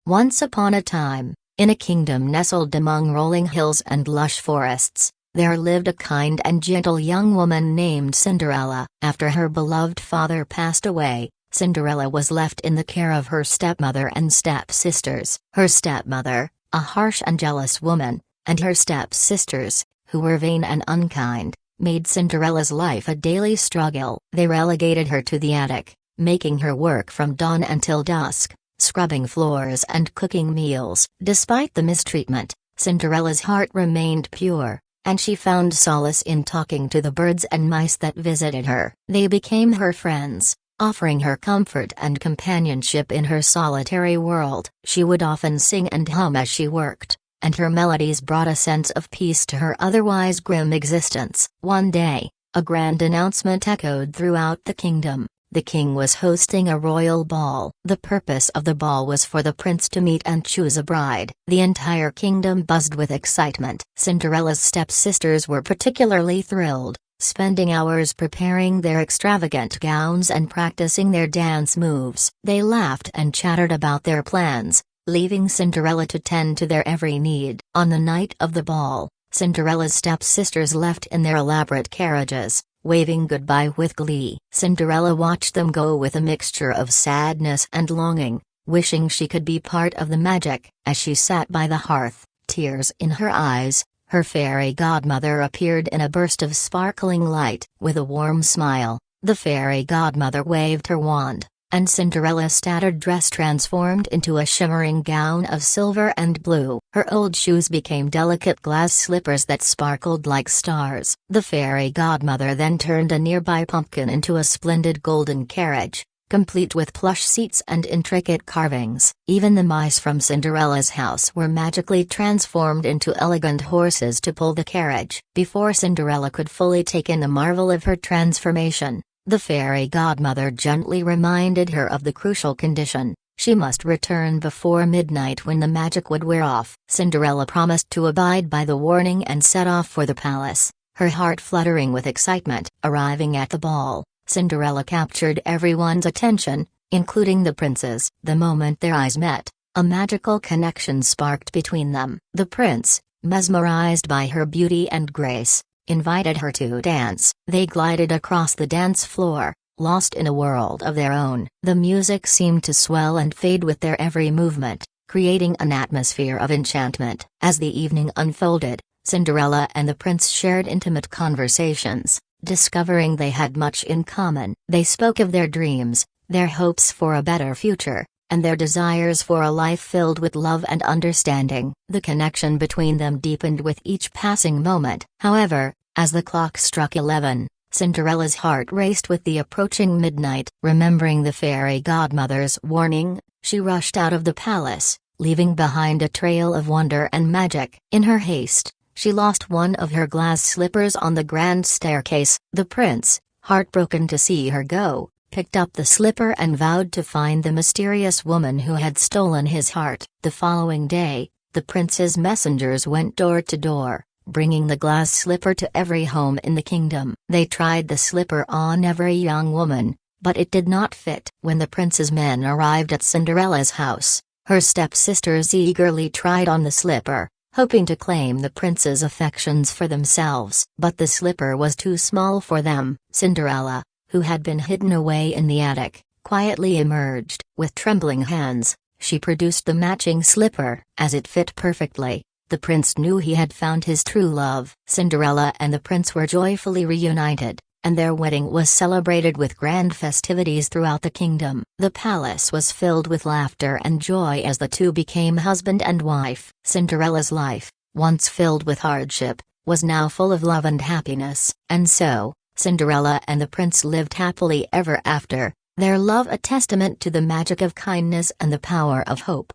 Once upon a time, in a kingdom nestled among rolling hills and lush forests, there lived a kind and gentle young woman named Cinderella. After her beloved father passed away, Cinderella was left in the care of her stepmother and stepsisters. Her stepmother, a harsh and jealous woman, and her stepsisters, who were vain and unkind, made Cinderella's life a daily struggle. They relegated her to the attic, making her work from dawn until dusk, scrubbing floors and cooking meals. Despite the mistreatment, Cinderella's heart remained pure, and she found solace in talking to the birds and mice that visited her. They became her friends, offering her comfort and companionship in her solitary world. She would often sing and hum as she worked, and her melodies brought a sense of peace to her otherwise grim existence. One day, a grand announcement echoed throughout the kingdom. The king was hosting a royal ball. The purpose of the ball was for the prince to meet and choose a bride. The entire kingdom buzzed with excitement. Cinderella's stepsisters were particularly thrilled, spending hours preparing their extravagant gowns and practicing their dance moves. They laughed and chattered about their plans, leaving Cinderella to tend to their every need. On the night of the ball, Cinderella's stepsisters left in their elaborate carriages, waving goodbye with glee. Cinderella watched them go with a mixture of sadness and longing, wishing she could be part of the magic. As she sat by the hearth, tears in her eyes, her fairy godmother appeared in a burst of sparkling light. With a warm smile, the fairy godmother waved her wand, and Cinderella's tattered dress transformed into a shimmering gown of silver and blue. Her old shoes became delicate glass slippers that sparkled like stars. The fairy godmother then turned a nearby pumpkin into a splendid golden carriage, complete with plush seats and intricate carvings. Even the mice from Cinderella's house were magically transformed into elegant horses to pull the carriage. Before Cinderella could fully take in the marvel of her transformation, the fairy godmother gently reminded her of the crucial condition: she must return before midnight when the magic would wear off. Cinderella promised to abide by the warning and set off for the palace, her heart fluttering with excitement. Arriving at the ball, Cinderella captured everyone's attention, including the princes. The moment their eyes met, a magical connection sparked between them. The prince, mesmerized by her beauty and grace, invited her to dance. They glided across the dance floor, lost in a world of their own. The music seemed to swell and fade with their every movement, creating an atmosphere of enchantment. As the evening unfolded, Cinderella and the prince shared intimate conversations, discovering they had much in common. They spoke of their dreams, their hopes for a better future, and their desires for a life filled with love and understanding. The connection between them deepened with each passing moment. However, as the clock struck 11, Cinderella's heart raced with the approaching midnight. Remembering the fairy godmother's warning, she rushed out of the palace, leaving behind a trail of wonder and magic. In her haste, she lost one of her glass slippers on the grand staircase. The prince, heartbroken to see her go, picked up the slipper and vowed to find the mysterious woman who had stolen his heart. The following day, the prince's messengers went door to door, bringing the glass slipper to every home in the kingdom. They tried the slipper on every young woman, but it did not fit. When the prince's men arrived at Cinderella's house, her stepsisters eagerly tried on the slipper, hoping to claim the prince's affections for themselves. But the slipper was too small for them. Cinderella, who had been hidden away in the attic, quietly emerged. With trembling hands, she produced the matching slipper. As it fit perfectly, the prince knew he had found his true love. Cinderella and the prince were joyfully reunited, and their wedding was celebrated with grand festivities throughout the kingdom. The palace was filled with laughter and joy as the two became husband and wife. Cinderella's life, once filled with hardship, was now full of love and happiness. And so, Cinderella and the prince lived happily ever after, their love a testament to the magic of kindness and the power of hope.